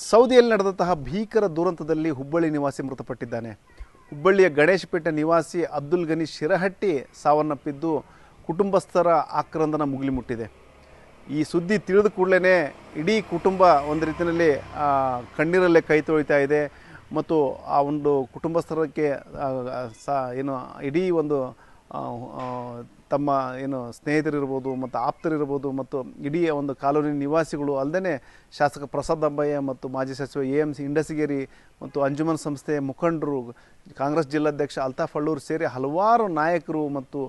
ಸೌದಿಯಲ್ಲಿ ನಡೆದಂತಹ ಭೀಕರ ದುರಂತದಲ್ಲಿ ಹುಬ್ಬಳ್ಳಿ ನಿವಾಸಿ ಮೃತಪಟ್ಟಿದ್ದಾನೆ. ಹುಬ್ಬಳ್ಳಿಯ ಗಣೇಶಪೇಟೆ ನಿವಾಸಿ ಅಬ್ದುಲ್ ಗನಿ ಶಿರಹಟ್ಟಿ ಸಾವನ್ನಪ್ಪಿದ್ದು ಕುಟುಂಬಸ್ಥರ ಆಕ್ರಂದನ ಮುಗಿಲು ಮುಟ್ಟಿದೆ. ಈ ಸುದ್ದಿ ತಿಳಿದ ಕೂಡಲೇ ಇಡೀ ಕುಟುಂಬ ಒಂದು ರೀತಿಯಲ್ಲಿ ಕಣ್ಣೀರಲ್ಲೇ ಕೈ ತೊಳಿತಾ ಇದೆ ಮತ್ತು ಆ ಒಂದು ಕುಟುಂಬಸ್ಥರಕ್ಕೆ ಇಡೀ ಒಂದು ತಮ್ಮ ಸ್ನೇಹಿತರಿರ್ಬೋದು ಮತ್ತು ಆಪ್ತರಿರ್ಬೋದು ಮತ್ತು ಇಡೀ ಒಂದು ಕಾಲೋನಿ ನಿವಾಸಿಗಳು ಅಲ್ಲದೆ ಶಾಸಕ ಪ್ರಸಾದ್ ಅಂಬಯ್ಯ ಮತ್ತು ಮಾಜಿ ಸಚಿವ AMC ಇಂಡಸಿಗೇರಿ ಮತ್ತು ಅಂಜುಮನ್ ಸಂಸ್ಥೆ ಮುಖಂಡರು, ಕಾಂಗ್ರೆಸ್ ಜಿಲ್ಲಾಧ್ಯಕ್ಷ ಅಲ್ತಾಫ್ ಅಳ್ಳೂರು ಸೇರಿ ಹಲವಾರು ನಾಯಕರು ಮತ್ತು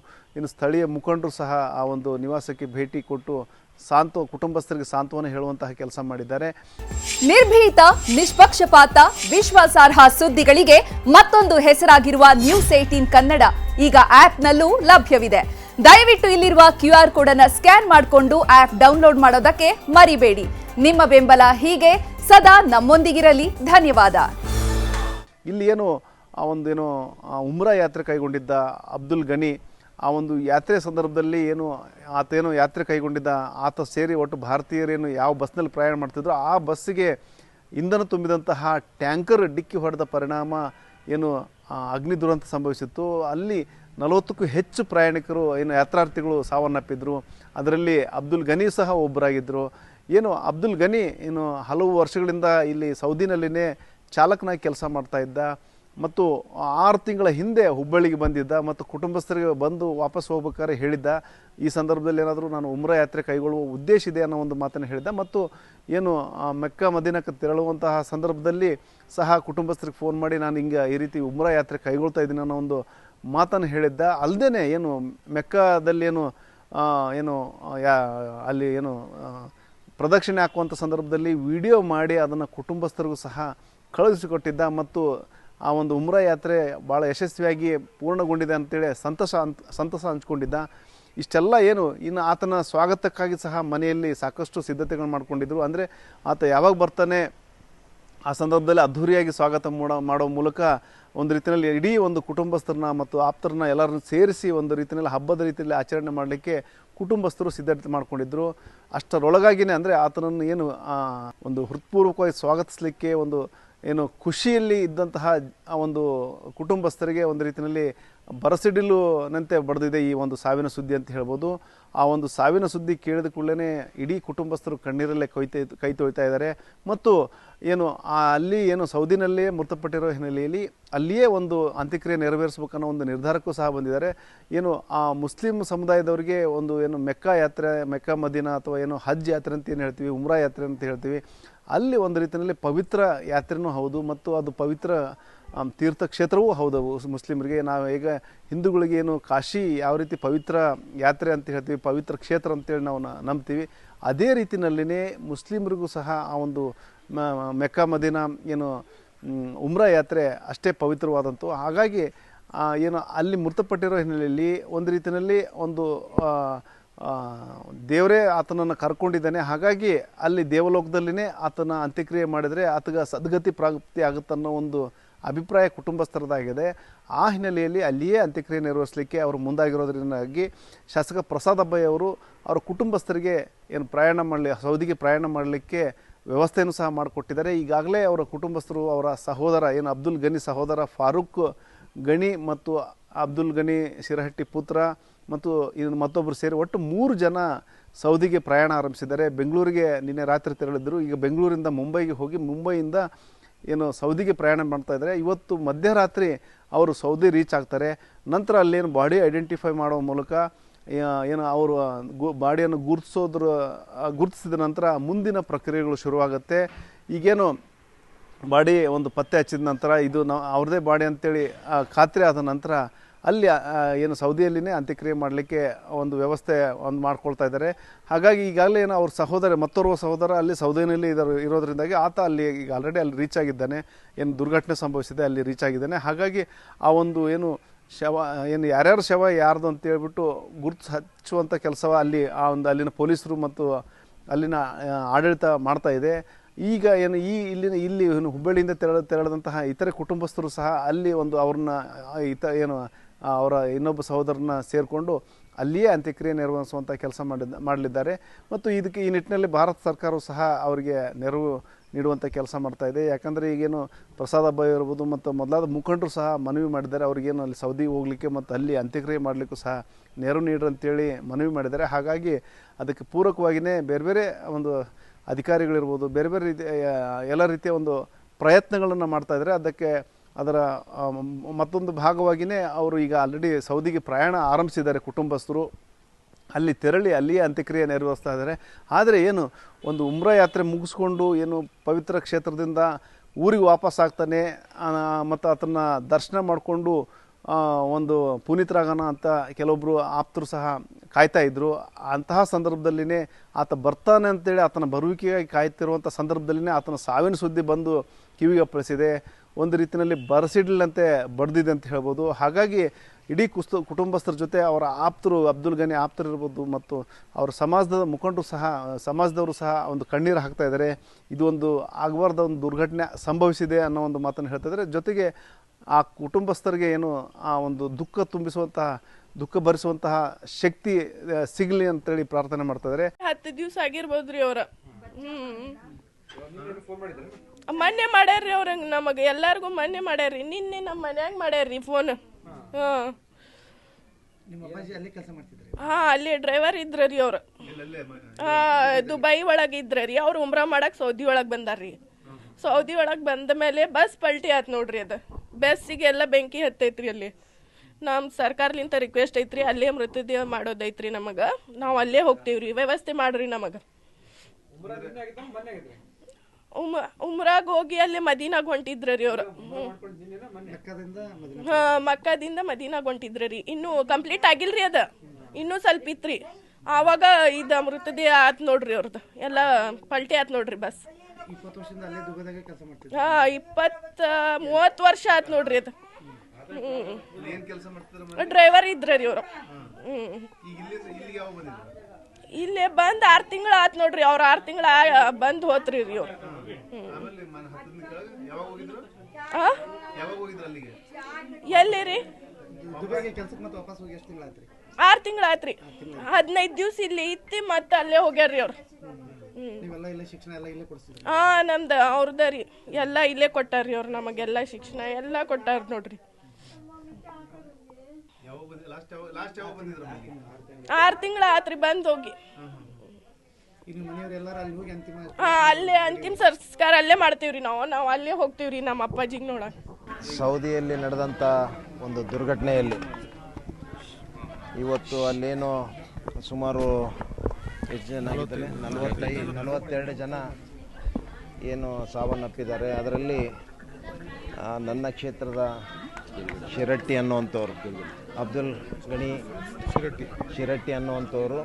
ಸ್ಥಳೀಯ ಮುಖಂಡರು ಸಹ ಆ ಒಂದು ನಿವಾಸಕ್ಕೆ ಭೇಟಿ ಕೊಟ್ಟು ಕುಟುಂಬಸ್ಥರಿಗೆ ಸಾಂತ್ವನ ಹೇಳುವಂತಹ ಕೆಲಸ ಮಾಡಿದ್ದಾರೆ. ನಿರ್ಭೀತ, ನಿಷ್ಪಕ್ಷಪಾತ, ವಿಶ್ವಾಸಾರ್ಹ ಸುದ್ದಿಗಳಿಗೆ ಮತ್ತೊಂದು ಹೆಸರಾಗಿರುವ ನ್ಯೂಸ್ 18 ಕನ್ನಡ ಈಗ ಆಪ್ನಲ್ಲೂ ಲಭ್ಯವಿದೆ. ದಯವಿಟ್ಟು ಇಲ್ಲಿರುವ QR ಕೋಡ್ ಅನ್ನು ಸ್ಕ್ಯಾನ್ ಮಾಡಿಕೊಂಡು ಆಪ್ ಡೌನ್ಲೋಡ್ ಮಾಡೋದಕ್ಕೆ ಮರಿಬೇಡಿ. ನಿಮ್ಮ ಬೆಂಬಲ ಹೀಗೆ ಸದಾ ನಮ್ಮೊಂದಿಗಿರಲಿ. ಧನ್ಯವಾದ. ಇಲ್ಲಿ ಉಮ್ರಾ ಯಾತ್ರೆ ಕೈಗೊಂಡಿದ್ದ ಅಬ್ದುಲ್ ಗನಿ ಆ ಒಂದು ಯಾತ್ರೆ ಸಂದರ್ಭದಲ್ಲಿ ಆತ ಯಾತ್ರೆ ಕೈಗೊಂಡಿದ್ದ ಆತ ಸೇರಿ ಒಟ್ಟು ಭಾರತೀಯರೇನು ಯಾವ ಬಸ್ನಲ್ಲಿ ಪ್ರಯಾಣ ಮಾಡ್ತಿದ್ರು ಆ ಬಸ್ಸಿಗೆ ಇಂಧನ ತುಂಬಿದಂತಹ ಟ್ಯಾಂಕರ್ ಡಿಕ್ಕಿ ಹೊಡೆದ ಪರಿಣಾಮ ಅಗ್ನಿ ದುರಂತ ಸಂಭವಿಸಿತ್ತು. ಅಲ್ಲಿ 40ಕ್ಕೂ ಹೆಚ್ಚು ಪ್ರಯಾಣಿಕರು ಯಾತ್ರಾರ್ಥಿಗಳು ಸಾವನ್ನಪ್ಪಿದ್ರು. ಅದರಲ್ಲಿ ಅಬ್ದುಲ್ ಗನಿ ಸಹ ಒಬ್ಬರಾಗಿದ್ದರು. ಅಬ್ದುಲ್ ಗನಿ ಹಲವು ವರ್ಷಗಳಿಂದ ಇಲ್ಲಿ ಸೌದಿನಲ್ಲಿನೇ ಚಾಲಕನಾಗಿ ಕೆಲಸ ಮಾಡ್ತಾ ಇದ್ದ ಮತ್ತು 6 ತಿಂಗಳ ಹಿಂದೆ ಹುಬ್ಬಳ್ಳಿಗೆ ಬಂದಿದ್ದ ಮತ್ತು ಕುಟುಂಬಸ್ಥರಿಗೆ ಬಂದು ವಾಪಸ್ ಹೋಗ್ಬೇಕಾದ್ರೆ ಹೇಳಿದ್ದ, ಈ ಸಂದರ್ಭದಲ್ಲಿ ಏನಾದರೂ ನಾನು ಉಮ್ರಾ ಯಾತ್ರೆ ಕೈಗೊಳ್ಳುವ ಉದ್ದೇಶ ಇದೆ ಅನ್ನೋ ಒಂದು ಮಾತನ್ನು ಹೇಳಿದ್ದ. ಮತ್ತು ಮೆಕ್ಕಾ ಮದೀನಕ್ಕೆ ತೆರಳುವಂತಹ ಸಂದರ್ಭದಲ್ಲಿ ಸಹ ಕುಟುಂಬಸ್ಥರಿಗೆ ಫೋನ್ ಮಾಡಿ ನಾನು ಈ ರೀತಿ ಉಮ್ರಾ ಯಾತ್ರೆ ಕೈಗೊಳ್ತಾ ಇದ್ದೀನಿ ಅನ್ನೋ ಒಂದು ಮಾತನ್ನು ಹೇಳಿದ್ದ. ಅಲ್ಲದೆ ಮೆಕ್ಕಾದಲ್ಲಿ ಅಲ್ಲಿ ಪ್ರದಕ್ಷಿಣೆ ಹಾಕುವಂಥ ಸಂದರ್ಭದಲ್ಲಿ ವಿಡಿಯೋ ಮಾಡಿ ಅದನ್ನು ಕುಟುಂಬಸ್ಥರಿಗೂ ಸಹ ಕಳುಹಿಸಿಕೊಟ್ಟಿದ್ದ ಮತ್ತು ಆ ಒಂದು ಉಮ್ರಾ ಯಾತ್ರೆ ಭಾಳ ಯಶಸ್ವಿಯಾಗಿ ಪೂರ್ಣಗೊಂಡಿದೆ ಅಂತೇಳಿ ಸಂತಸ ಹಂಚ್ಕೊಂಡಿದ್ದ. ಇಷ್ಟೆಲ್ಲ ಇನ್ನು ಆತನ ಸ್ವಾಗತಕ್ಕಾಗಿ ಸಹ ಮನೆಯಲ್ಲಿ ಸಾಕಷ್ಟು ಸಿದ್ಧತೆಗಳು ಮಾಡ್ಕೊಂಡಿದ್ರು. ಅಂದರೆ ಆತ ಯಾವಾಗ ಬರ್ತಾನೆ ಆ ಸಂದರ್ಭದಲ್ಲಿ ಅದ್ಧೂರಿಯಾಗಿ ಸ್ವಾಗತ ಮಾಡೋ ಮೂಲಕ ಒಂದು ರೀತಿಯಲ್ಲಿ ಇಡೀ ಒಂದು ಕುಟುಂಬಸ್ಥರನ್ನ ಮತ್ತು ಆಪ್ತರನ್ನ ಎಲ್ಲರನ್ನು ಸೇರಿಸಿ ಒಂದು ರೀತಿಯಲ್ಲಿ ಹಬ್ಬದ ರೀತಿಯಲ್ಲಿ ಆಚರಣೆ ಮಾಡಲಿಕ್ಕೆ ಕುಟುಂಬಸ್ಥರು ಸಿದ್ಧತೆ ಮಾಡ್ಕೊಂಡಿದ್ರು. ಅಷ್ಟರೊಳಗಾಗಿಯೇ ಅಂದರೆ ಆತನನ್ನು ಒಂದು ಹೃತ್ಪೂರ್ವಕವಾಗಿ ಸ್ವಾಗತಿಸಲಿಕ್ಕೆ ಒಂದು ಖುಷಿಯಲ್ಲಿ ಇದ್ದಂತಹ ಒಂದು ಕುಟುಂಬಸ್ಥರಿಗೆ ಒಂದು ರೀತಿಯಲ್ಲಿ ಬರಸಿಡಿಲುನಂತೆ ಬಡಿದಿದೆ ಈ ಒಂದು ಸಾವಿನ ಸುದ್ದಿ ಅಂತ ಹೇಳ್ಬೋದು. ಆ ಒಂದು ಸಾವಿನ ಸುದ್ದಿ ಕೇಳಿದ ಕೂಡಲೇ ಇಡೀ ಕುಟುಂಬಸ್ಥರು ಕಣ್ಣೀರಲ್ಲೇ ಕೈ ತೊಳಿತಾ ಇದ್ದಾರೆ. ಮತ್ತು ಅಲ್ಲಿ ಸೌದಿನಲ್ಲೇ ಮೃತಪಟ್ಟಿರೋ ಹಿನ್ನೆಲೆಯಲ್ಲಿ ಅಲ್ಲಿಯೇ ಒಂದು ಅಂತ್ಯಕ್ರಿಯೆ ನೆರವೇರಿಸಬೇಕನ್ನೋ ಒಂದು ನಿರ್ಧಾರಕ್ಕೂ ಸಹ ಬಂದಿದ್ದಾರೆ. ಆ ಮುಸ್ಲಿಂ ಸಮುದಾಯದವರಿಗೆ ಒಂದು ಮೆಕ್ಕಾ ಮದೀನಾ ಅಥವಾ ಹಜ್ ಯಾತ್ರೆ ಅಂತ ಹೇಳ್ತೀವಿ, ಉಮ್ರಾ ಯಾತ್ರೆ ಅಂತ ಹೇಳ್ತೀವಿ, ಅಲ್ಲಿ ಒಂದು ರೀತಿಯಲ್ಲಿ ಪವಿತ್ರ ಯಾತ್ರೆನೂ ಹೌದು ಮತ್ತು ಅದು ಪವಿತ್ರ ತೀರ್ಥಕ್ಷೇತ್ರವೂ ಹೌದು ಮುಸ್ಲಿಮರಿಗೆ. ನಾವು ಈಗ ಹಿಂದೂಗಳಿಗೆ ಕಾಶಿ ಯಾವ ರೀತಿ ಪವಿತ್ರ ಯಾತ್ರೆ ಅಂತ ಹೇಳ್ತೀವಿ, ಪವಿತ್ರ ಕ್ಷೇತ್ರ ಅಂತೇಳಿ ನಾವು ನಂಬ್ತೀವಿ, ಅದೇ ರೀತಿಯಲ್ಲಿನೇ ಮುಸ್ಲಿಮರಿಗೂ ಸಹ ಆ ಒಂದು ಮೆಕ್ಕಾ ಮದೀನಾ ಉಮ್ರಾ ಯಾತ್ರೆ ಅಷ್ಟೇ ಪವಿತ್ರವಾದಂತು. ಹಾಗಾಗಿ ಅಲ್ಲಿ ಮೃತಪಟ್ಟಿರೋ ಹಿನ್ನೆಲೆಯಲ್ಲಿ ಒಂದು ರೀತಿಯಲ್ಲಿ ಒಂದು ದೇವರೇ ಆತನನ್ನು ಕರ್ಕೊಂಡಿದ್ದಾನೆ. ಹಾಗಾಗಿ ಅಲ್ಲಿ ದೇವಲೋಕದಲ್ಲಿನೇ ಆತನ ಅಂತ್ಯಕ್ರಿಯೆ ಮಾಡಿದರೆ ಆತಗ ಸದ್ಗತಿ ಪ್ರಾಪ್ತಿ ಆಗುತ್ತನ್ನೋ ಒಂದು ಅಭಿಪ್ರಾಯ ಕುಟುಂಬಸ್ಥರದಾಗಿದೆ. ಆ ಹಿನ್ನೆಲೆಯಲ್ಲಿ ಅಲ್ಲಿಯೇ ಅಂತ್ಯಕ್ರಿಯೆ ನೆರವೇರಿಸಲಿಕ್ಕೆ ಅವರು ಮುಂದಾಗಿರೋದ್ರಿಂದಾಗಿ ಶಾಸಕ ಪ್ರಸಾದ್ ಅಂಬಯ್ಯ ಅವರು ಅವರ ಕುಟುಂಬಸ್ಥರಿಗೆ ಸೌದಿಗೆ ಪ್ರಯಾಣ ಮಾಡಲಿಕ್ಕೆ ವ್ಯವಸ್ಥೆಯನ್ನು ಸಹ ಮಾಡಿಕೊಟ್ಟಿದ್ದಾರೆ. ಈಗಾಗಲೇ ಅವರ ಕುಟುಂಬಸ್ಥರು ಅವರ ಸಹೋದರ ಅಬ್ದುಲ್ ಗನಿ ಸಹೋದರ ಫಾರೂಕ್ ಗನಿ ಮತ್ತು ಅಬ್ದುಲ್ ಗನಿ ಶಿರಹಟ್ಟಿ ಪುತ್ರ ಮತ್ತು ಮತ್ತೊಬ್ಬರು ಸೇರಿ ಒಟ್ಟು 3 ಜನ ಸೌದಿಗೆ ಪ್ರಯಾಣ ಆರಂಭಿಸಿದ್ದಾರೆ. ಬೆಂಗಳೂರಿಗೆ ನಿನ್ನೆ ರಾತ್ರಿ ತೆರಳಿದ್ರು. ಈಗ ಬೆಂಗಳೂರಿಂದ ಮುಂಬೈಗೆ ಹೋಗಿ ಮುಂಬೈಯಿಂದ ಸೌದಿಗೆ ಪ್ರಯಾಣ ಮಾಡ್ತಾ ಇದ್ದಾರೆ. ಇವತ್ತು ಮಧ್ಯರಾತ್ರಿ ಅವರು ಸೌದಿ ರೀಚ್ ಆಗ್ತಾರೆ. ನಂತರ ಅಲ್ಲೇನು ಬಾಡಿ ಐಡೆಂಟಿಫೈ ಮಾಡೋ ಮೂಲಕ ಅವರು ಬಾಡಿಯನ್ನು ಗುರುತಿಸಿದ ನಂತರ ಮುಂದಿನ ಪ್ರಕ್ರಿಯೆಗಳು ಶುರುವಾಗುತ್ತೆ. ಈಗೇನು ಬಾಡಿ ಒಂದು ಪತ್ತೆ ಹಚ್ಚಿದ ನಂತರ ಇದು ಅವ್ರದ್ದೇ ಬಾಡಿ ಅಂತೇಳಿ ಖಾತ್ರಿ ಆದ ನಂತರ ಅಲ್ಲಿ ಸೌದಿಯಲ್ಲಿನೇ ಅಂತ್ಯಕ್ರಿಯೆ ಮಾಡಲಿಕ್ಕೆ ಒಂದು ವ್ಯವಸ್ಥೆ ಮಾಡ್ಕೊಳ್ತಾ ಇದ್ದಾರೆ. ಹಾಗಾಗಿ ಈಗಾಗಲೇ ಅವ್ರ ಮತ್ತೋರ್ವ ಸಹೋದರ ಅಲ್ಲಿ ಸೌದಿಯಲ್ಲಿ ಇರೋದ್ರಿಂದಾಗಿ ಆತ ಅಲ್ಲಿ ಈಗ ಆಲ್ರೆಡಿ ಅಲ್ಲಿ ರೀಚ್ ಆಗಿದ್ದಾನೆ. ದುರ್ಘಟನೆ ಸಂಭವಿಸಿದೆ, ಅಲ್ಲಿ ರೀಚ್ ಆಗಿದ್ದಾನೆ. ಹಾಗಾಗಿ ಆ ಒಂದು ಶವ ಯಾರ್ಯಾರ ಶವ ಯಾರ್ದು ಅಂತೇಳ್ಬಿಟ್ಟು ಗುರುತು ಹಚ್ಚುವಂಥ ಕೆಲಸ ಅಲ್ಲಿನ ಪೊಲೀಸರು ಮತ್ತು ಅಲ್ಲಿನ ಆಡಳಿತ ಮಾಡ್ತಾ ಇದೆ. ಈಗ ಇಲ್ಲಿ ಹುಬ್ಬಳ್ಳಿಯಿಂದ ತೆರಳಿದಂತಹ ಇತರೆ ಕುಟುಂಬಸ್ಥರು ಸಹ ಅಲ್ಲಿ ಅವ್ರನ್ನ ಅವರ ಇನ್ನೊಬ್ಬ ಸಹೋದರನ ಸೇರಿಕೊಂಡು ಅಲ್ಲಿಯೇ ಅಂತ್ಯಕ್ರಿಯೆ ನೆರವೇರಿಸುವಂಥ ಕೆಲಸ ಮಾಡಲಿದ್ದಾರೆ. ಮತ್ತು ಈ ನಿಟ್ಟಿನಲ್ಲಿ ಭಾರತ ಸರ್ಕಾರವು ಸಹ ಅವರಿಗೆ ನೆರವು ನೀಡುವಂಥ ಕೆಲಸ ಮಾಡ್ತಾ ಇದೆ. ಯಾಕಂದರೆ ಈಗೇನು ಪ್ರಸಾದ್ ಅಬ್ಬಾಯಿ ಇರ್ಬೋದು ಮತ್ತು ಮೊದಲಾದ ಮುಖಂಡರು ಸಹ ಮನವಿ ಮಾಡಿದ್ದಾರೆ. ಅವ್ರಿಗೇನು ಅಲ್ಲಿ ಸೌದಿ ಹೋಗಲಿಕ್ಕೆ ಮತ್ತು ಅಲ್ಲಿ ಅಂತ್ಯಕ್ರಿಯೆ ಮಾಡಲಿಕ್ಕೂ ಸಹ ನೆರವು ನೀಡ್ರಿ ಅಂತೇಳಿ ಮನವಿ ಮಾಡಿದ್ದಾರೆ. ಹಾಗಾಗಿ ಅದಕ್ಕೆ ಪೂರಕವಾಗಿಯೇ ಬೇರೆ ಬೇರೆ ಒಂದು ಅಧಿಕಾರಿಗಳಿರ್ಬೋದು, ಬೇರೆ ಬೇರೆ ರೀತಿಯ ಎಲ್ಲ ರೀತಿಯ ಒಂದು ಪ್ರಯತ್ನಗಳನ್ನು ಮಾಡ್ತಾಯಿದ್ದಾರೆ. ಅದರ ಮತ್ತೊಂದು ಭಾಗವಾಗಿಯೇ ಅವರು ಈಗ ಆಲ್ರೆಡಿ ಸೌದಿಗೆ ಪ್ರಯಾಣ ಆರಂಭಿಸಿದ್ದಾರೆ. ಕುಟುಂಬಸ್ಥರು ಅಲ್ಲಿ ತೆರಳಿ ಅಲ್ಲಿಯೇ ಅಂತ್ಯಕ್ರಿಯೆ ನೆರವೇರಿಸ್ತಾ ಇದ್ದಾರೆ. ಆದರೆ ಏನು ಒಂದು ಉಮ್ರಾ ಯಾತ್ರೆ ಮುಗಿಸ್ಕೊಂಡು ಏನು ಪವಿತ್ರ ಕ್ಷೇತ್ರದಿಂದ ಊರಿಗೆ ವಾಪಸ್ ಆಗ್ತಾನೆ ಮತ್ತು ಅದನ್ನು ದರ್ಶನ ಮಾಡಿಕೊಂಡು ಒಂದು ಪುನೀತರಾಗೋಣ ಅಂತ ಕೆಲವೊಬ್ಬರು ಆಪ್ತರು ಸಹ ಕಾಯ್ತಾ ಇದ್ದರು. ಅಂತಹ ಸಂದರ್ಭದಲ್ಲಿನೇ ಆತ ಬರ್ತಾನೆ ಅಂತೇಳಿ ಆತನ ಬರುವಿಕೆಗಾಗಿ ಕಾಯ್ತಿರುವಂಥ ಸಂದರ್ಭದಲ್ಲಿನೇ ಆತನ ಸಾವಿನ ಸುದ್ದಿ ಬಂದು ಕಿವಿಗೆ ಅಪ್ಪಳಿಸಿದೆ. ಒಂದು ರೀತಿಯಲ್ಲಿ ಬರಸಿಡ್ಲಂತೆ ಬಡ್ದಿದೆ ಅಂತ ಹೇಳ್ಬೋದು. ಹಾಗಾಗಿ ಇಡೀ ಕುಟುಂಬಸ್ಥರ ಜೊತೆ ಅವರ ಆಪ್ತರು, ಅಬ್ದುಲ್ ಗನಿ ಆಪ್ತರು ಇರ್ಬೋದು ಮತ್ತು ಅವರ ಸಮಾಜದ ಮುಖಂಡರು ಸಹ, ಸಮಾಜದವರು ಸಹ ಒಂದು ಕಣ್ಣೀರು ಹಾಕ್ತಾ ಇದ್ದಾರೆ. ಇದು ಒಂದು ಆಗಬಾರ್ದ ಒಂದು ದುರ್ಘಟನೆ ಸಂಭವಿಸಿದೆ ಅನ್ನೋ ಒಂದು ಮಾತನ್ನು ಹೇಳ್ತಾ ಇದ್ದಾರೆ. ಜೊತೆಗೆ ಆ ಕುಟುಂಬಸ್ಥರಿಗೆ ಏನು ಆ ಒಂದು ದುಃಖ ಭರಿಸುವಂತಹ ಶಕ್ತಿ ಸಿಗಲಿ ಅಂತೇಳಿ ಪ್ರಾರ್ಥನೆ ಮಾಡ್ತಾ ಇದ್ದಾರೆ. 10 ದಿವಸ ಆಗಿರ್ಬೋದ್ರಿ ಅವ್ರ. ಮೊನ್ನೆ ಮಾಡ್ಯಾರ್ರಿ ಅವ್ರ, ನಮಗೆ ಎಲ್ಲಾರ್ಗು ಮೊನ್ನೆ ಮಾಡ್ಯಾರ್ರಿ. ನಿನ್ನೆ ನಮ್ಮ ಮನ್ಯಾಗ ಮಾಡ್ಯಾರ್ರಿ ಫೋನ್. ಅಲ್ಲಿ ಡ್ರೈವರ್ ಇದ್ರಿ ಅವ್ರು. ದುಬೈ ಒಳಗೆ ಇದ್ರಿ ಅವ್ರು. ಉಮ್ರಾ ಮಾಡಕ್ ಸೌದಿ ಒಳಗೆ ಬಂದಾರ್ರಿ. ಸೌದಿ ಒಳಗೆ ಬಂದ ಮೇಲೆ ಬಸ್ ಪಲ್ಟಿ ಆಯ್ತು ನೋಡ್ರಿ. ಅದು ಬಸ್ಸಿಗೆ ಎಲ್ಲ ಬೆಂಕಿ ಹತ್ತೈತ್ರಿ. ಅಲ್ಲಿ ನಮ್ಮ ಸರ್ಕಾರಲಿಂತ ರಿಕ್ವೆಸ್ಟ್ ಐತ್ರಿ, ಅಲ್ಲೇ ಮೃತದೇಹ ಮಾಡೋದೈತ್ರಿ. ನಮಗೆ ನಾವು ಅಲ್ಲೇ ಹೋಗ್ತೀವ್ರಿ, ವ್ಯವಸ್ಥೆ ಮಾಡ್ರಿ ನಮಗೆ. ಉಮ್ರಾಗ ಹೋಗಿ ಅಲ್ಲಿ ಮದೀನಾಗ ಹೊಂಟಿದ್ರಿ ಅವ್ರು. ಮಕ್ಕದಿಂದ ಮದೀನಾಗ ಹೊಂಟಿದ್ರಿ. ಇನ್ನೂ ಕಂಪ್ಲೀಟ್ ಆಗಿಲ್ರಿ, ಅದ ಇನ್ನೂ ಸ್ವಲ್ಪ ಇತ್ರಿ. ಆವಾಗ ಇದು ಮೃತದೇಹ ಆತ್ ನೋಡ್ರಿ ಅವ್ರದ್ದು. ಎಲ್ಲ ಪಲ್ಟಿ ಆತ್ ನೋಡ್ರಿ ಬಸ್. 20-30 ವರ್ಷ ಆತ್ ನೋಡ್ರಿ ಅದು. ಡ್ರೈವರ್ ಇದ್ರಿ ಅವ್ರು. ಇಲ್ಲೇ ಬಂದ್ 6 ತಿಂಗಳ ಆತ್ ನೋಡ್ರಿ. ಅವ್ರ 6 ತಿಂಗಳ ಬಂದ್ ಹೋತ್ರಿ ಅವ್ರು. ಎಲ್ಲಿ ರೀ? 6 ತಿಂಗಳ ಆತ್ರಿ. 15 ದಿವ್ಸ ಇಲ್ಲಿ ಇತ್ತಿ ಮತ್ತ ಅಲ್ಲೇ ಹೋಗ್ಯಾರ್ರಿ ಅವ್ರು. ನಮ್ದು ಅವ್ರದ ರೀ. ಎಲ್ಲ ಇಲ್ಲೇ ಕೊಟ್ಟಾರ್ರಿ ಅವ್ರು. ನಮಗೆಲ್ಲ ಶಿಕ್ಷಣ ಎಲ್ಲ ಕೊಟ್ಟಾರ ನೋಡ್ರಿ. 6 ತಿಂಗಳ ಆತ್ರಿ ಬಂದ್ ಹೋಗಿ. ಅಲ್ಲೇ ಅಂತಿಮ ಸಂಸ್ಕಾರ ಅಲ್ಲೇ ಮಾಡ್ತೀವ್ರಿ. ನಾವು ಅಲ್ಲೇ ಹೋಗ್ತೀವ್ರಿ ನಮ್ಮ ಅಪ್ಪಾಜಿಗೆ ನೋಡಕ್. ಸೌದಿಯಲ್ಲಿ ನಡೆದಂಥ ಒಂದು ದುರ್ಘಟನೆಯಲ್ಲಿ ಇವತ್ತು ಅಲ್ಲೇನೋ ಸುಮಾರು ಎಷ್ಟು ಜನ ಆಗಿದ್ದಾರೆ, 42 ಜನ ಏನು ಸಾವನ್ನಪ್ಪಿದ್ದಾರೆ. ಅದರಲ್ಲಿ ನನ್ನ ಕ್ಷೇತ್ರದ ಶಿರಟ್ಟಿ ಅನ್ನುವಂಥವ್ರು, ಅಬ್ದುಲ್ ಗನಿ ಶಿರಟ್ಟಿ ಅನ್ನುವಂಥವ್ರು,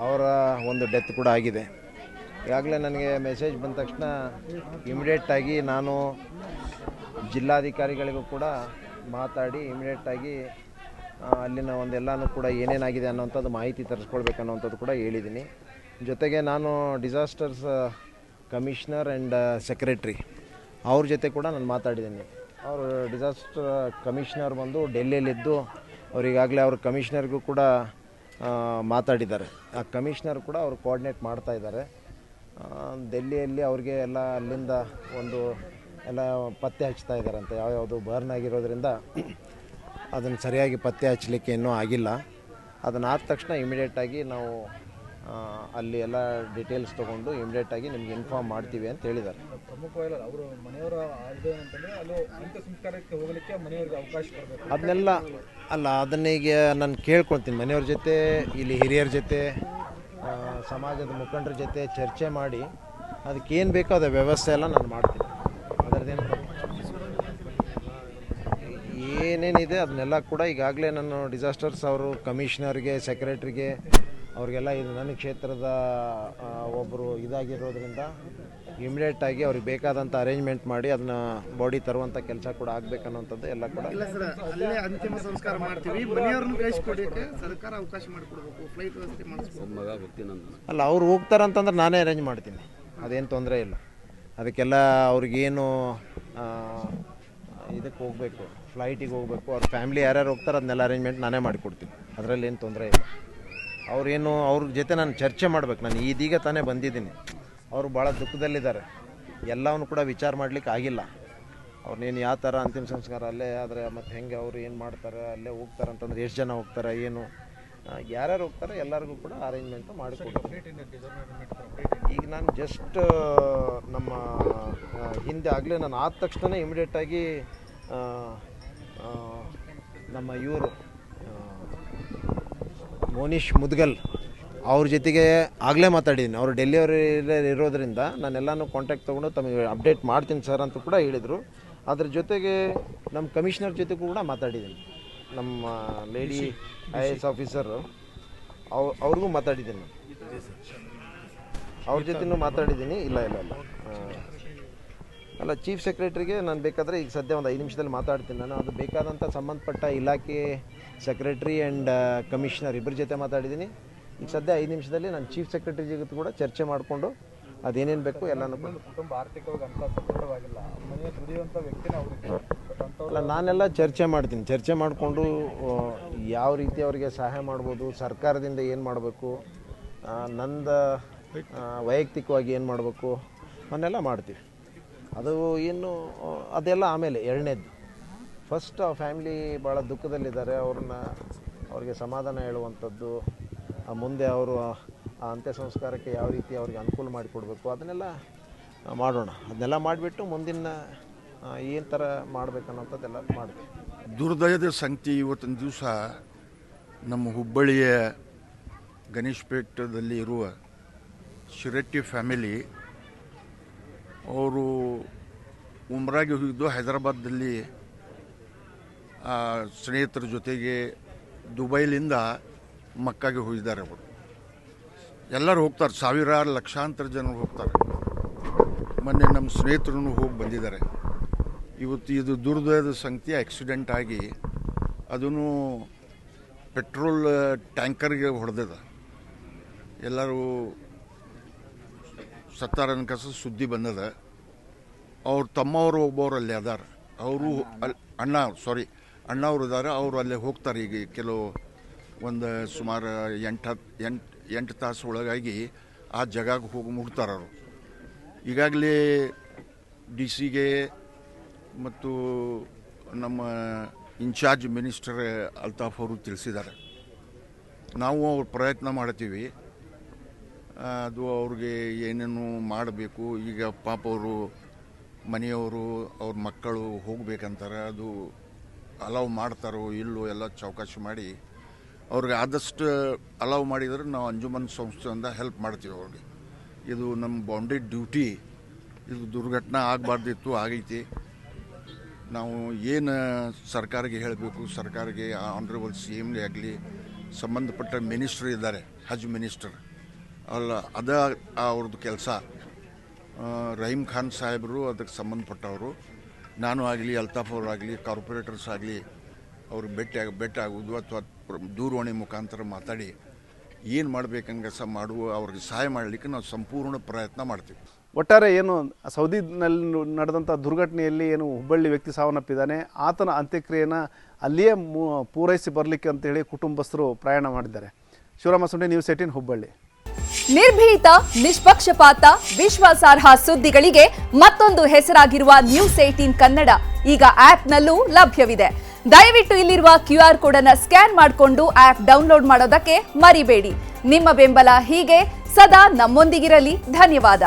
ಅವರ ಒಂದು ಡೆತ್ ಕೂಡ ಆಗಿದೆ. ಈಗಾಗಲೇ ನನಗೆ ಮೆಸೇಜ್ ಬಂದ ತಕ್ಷಣ ಇಮಿಡಿಯೇಟಾಗಿ ನಾನು ಜಿಲ್ಲಾಧಿಕಾರಿಗಳಿಗೂ ಕೂಡ ಮಾತಾಡಿ ಇಮಿಡಿಯೇಟಾಗಿ ಅಲ್ಲಿನ ಒಂದೆಲ್ಲನೂ ಕೂಡ ಏನೇನಾಗಿದೆ ಅನ್ನೋಂಥದ್ದು ಮಾಹಿತಿ ತರಿಸ್ಕೊಳ್ಬೇಕನ್ನೋಂಥದ್ದು ಕೂಡ ಹೇಳಿದ್ದೀನಿ. ಜೊತೆಗೆ ನಾನು ಡಿಸಾಸ್ಟರ್ಸ್ ಕಮಿಷನರ್ ಆ್ಯಂಡ್ ಸೆಕ್ರೆಟ್ರಿ ಅವ್ರ ಜೊತೆ ಕೂಡ ನಾನು ಮಾತಾಡಿದ್ದೀನಿ. ಅವರು ಡಿಸಾಸ್ಟರ್ ಕಮಿಷನರ್ ಬಂದು ಡೆಲ್ಲಿಯಲ್ಲಿದ್ದು ಅವರಿಗಾಗಲೇ ಅವ್ರ ಕಮಿಷನರ್ಗೂ ಕೂಡ ಮಾತಾಡಿದ್ದಾರೆ. ಆ ಕಮಿಷನರ್ ಕೂಡ ಅವರು ಕೋಆರ್ಡಿನೇಟ್ ಮಾಡ್ತಾ ಇದ್ದಾರೆ. ಡೆಲ್ಲಿಯಲ್ಲಿ ಅವ್ರಿಗೆ ಎಲ್ಲ ಅಲ್ಲಿಂದ ಒಂದು ಎಲ್ಲ ಪತ್ತೆ ಹಚ್ತಾ ಇದ್ದಾರಂತೆ. ಯಾವ್ಯಾವುದು ಬರ್ನ್ ಆಗಿರೋದ್ರಿಂದ ಅದನ್ನು ಸರಿಯಾಗಿ ಪತ್ತೆ ಹಚ್ಚಲಿಕ್ಕೆ ಇನ್ನೂ ಆಗಿಲ್ಲ. ಅದನ್ನು ಆದ ತಕ್ಷಣ ಇಮಿಡಿಯೇಟಾಗಿ ನಾವು ಅಲ್ಲಿ ಎಲ್ಲ ಡೀಟೇಲ್ಸ್ ತೊಗೊಂಡು ಇಮಿಡಿಯೇಟಾಗಿ ನಿಮ್ಗೆ ಇನ್ಫಾರ್ಮ್ ಮಾಡ್ತೀವಿ ಅಂತ ಹೇಳಿದ್ದಾರೆ. ಪ್ರಮುಖವಾಗಿ ಅವರು ಮನೆಯವರ ಆಗಿದೆ ಅಂತಂದರೆ ಅಲ್ಲಿ ಅಂತ್ಯ ಸಂಸ್ಕಾರಕ್ಕೆ ಹೋಗಲಿಕ್ಕೆ ಮನೆಯವರಿಗೆ ಅವಕಾಶ ಕೊಡಬೇಕು. ಅದನ್ನೆಲ್ಲ ಅಲ್ಲ, ಅದನ್ನೀಗ ನಾನು ಕೇಳ್ಕೊಳ್ತೀನಿ. ಮನೆಯವ್ರ ಜೊತೆ, ಇಲ್ಲಿ ಹಿರಿಯರ ಜೊತೆ, ಸಮಾಜದ ಮುಖಂಡರ ಜೊತೆ ಚರ್ಚೆ ಮಾಡಿ ಅದಕ್ಕೇನು ಬೇಕೋ ಅದ ವ್ಯವಸ್ಥೆ ಎಲ್ಲ ನಾನು ಮಾಡ್ತೀನಿ. ಅದರದ್ದೇನು ಏನೇನಿದೆ ಅದನ್ನೆಲ್ಲ ಕೂಡ ಈಗಾಗಲೇ ನಾನು ಡಿಸಾಸ್ಟರ್ಸ್ ಅವರು ಕಮಿಷನರ್ಗೆ, ಸೆಕ್ರೆಟ್ರಿಗೆ ಅವ್ರಿಗೆಲ್ಲ ಇದು ನನ್ನ ಕ್ಷೇತ್ರದ ಒಬ್ಬರು ಇದಾಗಿರೋದ್ರಿಂದ ಇಮಿಡಿಯೇಟಾಗಿ ಅವ್ರಿಗೆ ಬೇಕಾದಂಥ ಅರೇಂಜ್ಮೆಂಟ್ ಮಾಡಿ ಅದನ್ನ ಬಾಡಿ ತರುವಂಥ ಕೆಲಸ ಕೂಡ ಆಗಬೇಕನ್ನುವಂಥದ್ದು ಎಲ್ಲ ಕೂಡ. ಅಲ್ಲೇ ಅಂತಿಮ ಸಂಸ್ಕಾರ ಮಾಡ್ತೀವಿ, ಮನೆಯವ್ರನ್ನ ಕಳಿಸ್ಕೊಡೋಕ್ಕೆ ಸರ್ಕಾರ ಅವಕಾಶ ಮಾಡಿಕೊಡ್ಬೇಕು, ಫ್ಲೈಟ್ ವ್ಯವಸ್ಥೆ ಮಾಡಿಸ್ಬೇಕು. ಅಲ್ಲ, ಅವ್ರು ಹೋಗ್ತಾರಂತಂದ್ರೆ ನಾನೇ ಅರೇಂಜ್ ಮಾಡ್ತೀನಿ, ಅದೇನು ತೊಂದರೆ ಇಲ್ಲ. ಅದಕ್ಕೆಲ್ಲ ಅವ್ರಿಗೇನು ಇದಕ್ಕೆ ಹೋಗಬೇಕು, ಫ್ಲೈಟಿಗೆ ಹೋಗಬೇಕು, ಅವ್ರ ಫ್ಯಾಮಿಲಿ ಯಾರ್ಯಾರು ಹೋಗ್ತಾರೆ ಅದನ್ನೆಲ್ಲ ಅರೇಂಜ್ಮೆಂಟ್ ನಾನೇ ಮಾಡಿಕೊಡ್ತೀನಿ. ಅದರಲ್ಲಿ ಏನು ತೊಂದರೆ ಇಲ್ಲ. ಅವ್ರ ಜೊತೆ ನಾನು ಚರ್ಚೆ ಮಾಡ್ಬೇಕು. ನಾನು ಇದೀಗ ತಾನೇ ಬಂದಿದ್ದೀನಿ. ಅವರು ಭಾಳ ದುಃಖದಲ್ಲಿದ್ದಾರೆ. ಎಲ್ಲವನ್ನು ಕೂಡ ವಿಚಾರ ಮಾಡಲಿಕ್ಕೆ ಆಗಿಲ್ಲ. ಅವ್ರನ್ನೇನು ಯಾವ ಥರ ಅಂತಿಮ ಸಂಸ್ಕಾರ ಅಲ್ಲೇ ಆದರೆ ಮತ್ತು ಹೆಂಗೆ ಅವರು ಏನು ಮಾಡ್ತಾರೆ, ಅಲ್ಲೇ ಹೋಗ್ತಾರೆ ಅಂತಂದ್ರೆ ಎಷ್ಟು ಜನ ಹೋಗ್ತಾರೆ, ಏನು ಯಾರ್ಯಾರು ಹೋಗ್ತಾರೆ ಎಲ್ಲರಿಗೂ ಕೂಡ ಅರೇಂಜ್ಮೆಂಟು ಮಾಡಿಕೊಡ್ತೀವಿ. ಈಗ ನಾನು ಜಸ್ಟ್ ನಮ್ಮ ಹಿಂದೆ ಆಗಲೇ ನಾನು ಆದ ತಕ್ಷಣ ಇಮಿಡಿಯೇಟಾಗಿ ನಮ್ಮ ಇವರು ಮೋನಿಶ್ ಮುದ್ಗಲ್ ಅವ್ರ ಜೊತೆಗೆ ಆಗಲೇ ಮಾತಾಡಿದ್ದೀನಿ. ಅವರು ಡೆಲ್ಲಿಯವರೇ ಇರೋದ್ರಿಂದ ನಾನೆಲ್ಲನೂ ಕಾಂಟ್ಯಾಕ್ಟ್ ತೊಗೊಂಡು ತಮಗೆ ಅಪ್ಡೇಟ್ ಮಾಡ್ತೀನಿ ಸರ್ ಅಂತ ಕೂಡ ಹೇಳಿದರು. ಅದ್ರ ಜೊತೆಗೆ ನಮ್ಮ ಕಮಿಷನರ್ ಜೊತೆ ಕೂಡ ಮಾತಾಡಿದ್ದೀನಿ, ನಮ್ಮ ಲೇಡಿ IAS ಆಫೀಸರು ಅವ್ರಿಗೂ ಮಾತಾಡಿದ್ದೀನಿ, ಅವ್ರ ಜೊತೆನೂ ಮಾತಾಡಿದ್ದೀನಿ. ಇಲ್ಲ ಅಲ್ಲ, ಚೀಫ್ ಸೆಕ್ರೆಟ್ರಿಗೆ ನಾನು ಬೇಕಾದರೆ ಈಗ ಸದ್ಯ ಒಂದು 5 ನಿಮಿಷದಲ್ಲಿ ಮಾತಾಡ್ತೀನಿ. ನಾನು ಅದು ಬೇಕಾದಂಥ ಸಂಬಂಧಪಟ್ಟ ಇಲಾಖೆ ಸೆಕ್ರೆಟ್ರಿ ಆ್ಯಂಡ್ ಕಮಿಷನರ್ ಇಬ್ಬರ ಜೊತೆ ಮಾತಾಡಿದ್ದೀನಿ. ಈಗ ಸದ್ಯ 5 ನಿಮಿಷದಲ್ಲಿ ನಾನು ಚೀಫ್ ಸೆಕ್ರೆಟರಿ ಜೊತೆ ಕೂಡ ಚರ್ಚೆ ಮಾಡಿಕೊಂಡು ಅದೇನೇನು ಬೇಕು ಎಲ್ಲನೂ ಕುಟುಂಬ ಆರ್ಥಿಕವಾಗಿ ಅಂತ ಸದೃಢವಾಗಿಲ್ಲ, ಮನೆಯ ದುಡಿಯುವಂಥ ವ್ಯಕ್ತಿನೇ ಅವರು. ಅಲ್ಲ, ನಾನೆಲ್ಲ ಚರ್ಚೆ ಮಾಡ್ತೀನಿ. ಚರ್ಚೆ ಮಾಡಿಕೊಂಡು ಯಾವ ರೀತಿ ಅವರಿಗೆ ಸಹಾಯ ಮಾಡ್ಬೋದು, ಸರ್ಕಾರದಿಂದ ಏನು ಮಾಡಬೇಕು, ನಂದು ವೈಯಕ್ತಿಕವಾಗಿ ಏನು ಮಾಡಬೇಕು ಅವನ್ನೆಲ್ಲ ಮಾಡ್ತೀವಿ. ಅದು ಏನು ಅದೆಲ್ಲ ಆಮೇಲೆ ಎರಡನೇದು. ಫಸ್ಟ್ ಆ ಫ್ಯಾಮಿಲಿ ಭಾಳ ದುಃಖದಲ್ಲಿದ್ದಾರೆ, ಅವ್ರಿಗೆ ಸಮಾಧಾನ ಹೇಳುವಂಥದ್ದು, ಮುಂದೆ ಅವರು ಆ ಅಂತ್ಯ ಸಂಸ್ಕಾರಕ್ಕೆ ಯಾವ ರೀತಿ ಅವ್ರಿಗೆ ಅನುಕೂಲ ಮಾಡಿಕೊಡ್ಬೇಕು ಅದನ್ನೆಲ್ಲ ಮಾಡೋಣ. ಅದನ್ನೆಲ್ಲ ಮಾಡಿಬಿಟ್ಟು ಮುಂದಿನ ಏನು ಥರ ಮಾಡಬೇಕನ್ನೋಂಥದ್ದೆಲ್ಲ ಮಾಡ್ತೀವಿ. ದುರ್ದೈವದ ಸಂಗತಿ ಇವತ್ತಿನ ದಿವಸ ನಮ್ಮ ಹುಬ್ಬಳ್ಳಿಯ ಗಣೇಶಪೇಟದಲ್ಲಿ ಇರುವ ಶಿರಟ್ಟಿ ಫ್ಯಾಮಿಲಿ ಅವರು ಉಮ್ರಾಗೆ ಹೋಗಿದ್ದು ಹೈದರಾಬಾದ್ದಲ್ಲಿ ಸ್ನೇಹಿತರ ಜೊತೆಗೆ ದುಬೈಲಿಂದ ಮಕ್ಕಾಗೆ ಹೋಗಿದ್ದಾರೆ. ಅವರು ಎಲ್ಲರೂ ಹೋಗ್ತಾರೆ, ಸಾವಿರಾರು ಲಕ್ಷಾಂತರ ಜನರು ಹೋಗ್ತಾರೆ. ಮೊನ್ನೆ ನಮ್ಮ ಸ್ನೇಹಿತರು ಹೋಗಿ ಬಂದಿದ್ದಾರೆ. ಇವತ್ತು ಇದು ದುರ್ದೈವದ ಸಂಗತಿ, ಆಕ್ಸಿಡೆಂಟ್ ಆಗಿ ಅದನ್ನು ಪೆಟ್ರೋಲ್ ಟ್ಯಾಂಕರ್ಗೆ ಹೊಡೆದಿದೆ. ಎಲ್ಲರೂ ಸತ್ತಾರನಕಸ ಸುದ್ದಿ ಬಂದದ. ಅವ್ರ ತಮ್ಮವರು ಒಬ್ಬರು ಅಲ್ಲಿ ಅದಾರ, ಅವರು ಅಣ್ಣವರು ಇದ್ದಾರೆ. ಅವರು ಅಲ್ಲೇ ಹೋಗ್ತಾರೆ. ಈಗ ಕೆಲವು ಒಂದು ಸುಮಾರು 8 ತಾಸು ಒಳಗಾಗಿ ಆ ಜಾಗಕ್ಕೆ ಹೋಗಿ ಮುಟ್ತಾರೆ. ಅವರು ಈಗಾಗಲೇ DC ಮತ್ತು ನಮ್ಮ ಇನ್ಚಾರ್ಜ್ ಮಿನಿಸ್ಟರ್ ಅಲ್ತಾಫ್ ಅವರು ತಿಳಿಸಿದ್ದಾರೆ. ನಾವು ಅವ್ರ ಪ್ರಯತ್ನ ಮಾಡ್ತೀವಿ, ಅದು ಅವ್ರಿಗೆ ಏನೇನು ಮಾಡಬೇಕು. ಈಗ ಪಾಪ ಅವರು ಮನೆಯವರು ಅವ್ರ ಮಕ್ಕಳು ಹೋಗ್ಬೇಕಂತಾರೆ, ಅದು ಅಲೌ ಮಾಡ್ತಾರೋ ಇಲ್ಲೋ ಎಲ್ಲ ಚೌಕಾಶಿ ಮಾಡಿ ಅವ್ರಿಗೆ ಆದಷ್ಟು ಅಲೌ ಮಾಡಿದರೆ ನಾವು ಅಂಜುಮನ್ ಸಂಸ್ಥೆಯಿಂದ ಹೆಲ್ಪ್ ಮಾಡ್ತೀವಿ ಅವ್ರಿಗೆ. ಇದು ನಮ್ಮ ಬೌಂಡೆಡ್ ಡ್ಯೂಟಿ. ಇದು ದುರ್ಘಟನೆ ಆಗಬಾರ್ದಿತ್ತು, ಆಗೈತಿ. ನಾವು ಏನು ಸರ್ಕಾರಕ್ಕೆ ಹೇಳಬೇಕು, ಸರ್ಕಾರಕ್ಕೆ ಆನರೇಬಲ್ CM ಆಗಲಿ, ಸಂಬಂಧಪಟ್ಟ ಮಿನಿಸ್ಟ್ರ್ ಇದ್ದಾರೆ, ಹಜ್ ಮಿನಿಸ್ಟರ್ ಅಲ್ಲ, ಅವ್ರದ್ದು ಕೆಲಸ. ರಹೀಮ್ ಖಾನ್ ಸಾಹೇಬರು ಅದಕ್ಕೆ ಸಂಬಂಧಪಟ್ಟವರು. ನಾನು ಆಗಲಿ, ಅಲ್ತಾಫ್ ಅವರಾಗಲಿ, ಕಾರ್ಪೊರೇಟರ್ಸ್ ಆಗಲಿ ಅವ್ರಿಗೆ ಭೇಟಿ ಆಗೋದು ಅಥವಾ ದೂರವಾಣಿ ಮುಖಾಂತರ ಮಾತಾಡಿ ಏನು ಮಾಡಬೇಕಂಗೆ ಅವ್ರಿಗೆ ಸಹಾಯ ಮಾಡಲಿಕ್ಕೆ ನಾವು ಸಂಪೂರ್ಣ ಪ್ರಯತ್ನ ಮಾಡ್ತೀವಿ. ಒಟ್ಟಾರೆ ಏನು ಸೌದಿನಲ್ಲಿ ನಡೆದಂಥ ದುರ್ಘಟನೆಯಲ್ಲಿ ಏನು ಹುಬ್ಬಳ್ಳಿ ವ್ಯಕ್ತಿ ಸಾವನ್ನಪ್ಪಿದ್ದಾನೆ, ಆತನ ಅಂತ್ಯಕ್ರಿಯೆಯನ್ನು ಅಲ್ಲಿಯೇ ಪೂರೈಸಿ ಬರಲಿಕ್ಕೆ ಅಂತೇಳಿ ಕುಟುಂಬಸ್ಥರು ಪ್ರಯಾಣ ಮಾಡಿದ್ದಾರೆ. ಶಿವರಾಮ ಸುಂಡೆ, ನ್ಯೂಸ್ 18 ಹುಬ್ಬಳ್ಳಿ. ನಿರ್ಭೀತ, ನಿಷ್ಪಕ್ಷಪಾತ, ವಿಶ್ವಾಸಾರ್ಹ ಸುದ್ದಿಗಳಿಗೆ ಮತ್ತೊಂದು ಹೆಸರಾಗಿರುವ ನ್ಯೂಸ್ 18 ಕನ್ನಡ ಈಗ ಆಪ್ನಲ್ಲೂ ಲಭ್ಯವಿದೆ. ದಯವಿಟ್ಟು ಇಲ್ಲಿರುವ QR ಕೋಡ್ ಅನ್ನು ಸ್ಕ್ಯಾನ್ ಮಾಡಿಕೊಂಡು ಆಪ್ ಡೌನ್ಲೋಡ್ ಮಾಡೋದಕ್ಕೆ ಮರಿಬೇಡಿ. ನಿಮ್ಮ ಬೆಂಬಲ ಹೀಗೆ ಸದಾ ನಮ್ಮೊಂದಿಗಿರಲಿ. ಧನ್ಯವಾದ.